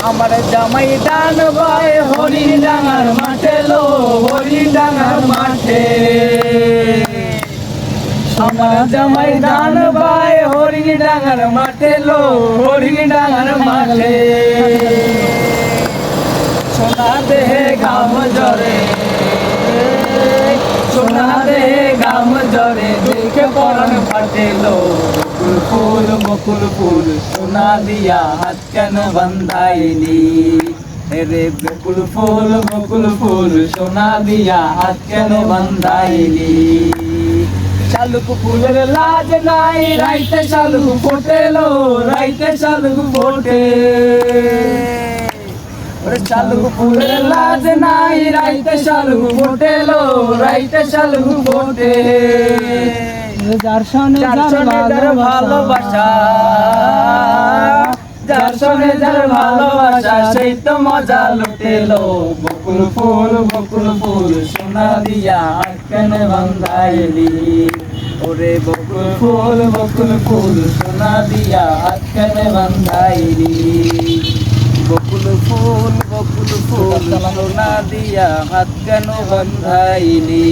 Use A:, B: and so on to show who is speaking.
A: আমার জামাই দান ভাই হরিণ ডাঙার মাঠে লো, হরিণ ডাঙার মাঠে। আমার জামাই দান ভাই হরিণ ডাঙার মাঠে লো, হরিণ ডাঙার মাঠে। সোনা দেহে গাম জরে, সোনা দেহে গাম জরে, দেখে পরাণ ফাটে লো। বকুল ফুল বকুল ফুল সোনা দিয়া হাত কেন বান্ধাইলি রে? বকুল ফুল সোনা দিয়া হাত কেন বান্ধাইলি? শালুক ফুলের লাজ নাই, রাইতে শালুক ফোটে লো, রাইতে শালুক ফোটে। শালুক ফুলের লাজ নাই, রাইতে শালুক ফোটে লো, রাইতে শালুক ফোটে। যার সনে যার ভালোবাসা, যার সনে যার ভালোবাসা, সেই তো মজা লুটেলো। বকুল ফুল সোনা দিয়া কেন বান্ধাইলি ওরে? বকুল ফুল সোনা দিয়া কেন বান্ধাইলি? বকুল ফুল সোনা দিয়া হাত কেন বান্ধাইলি?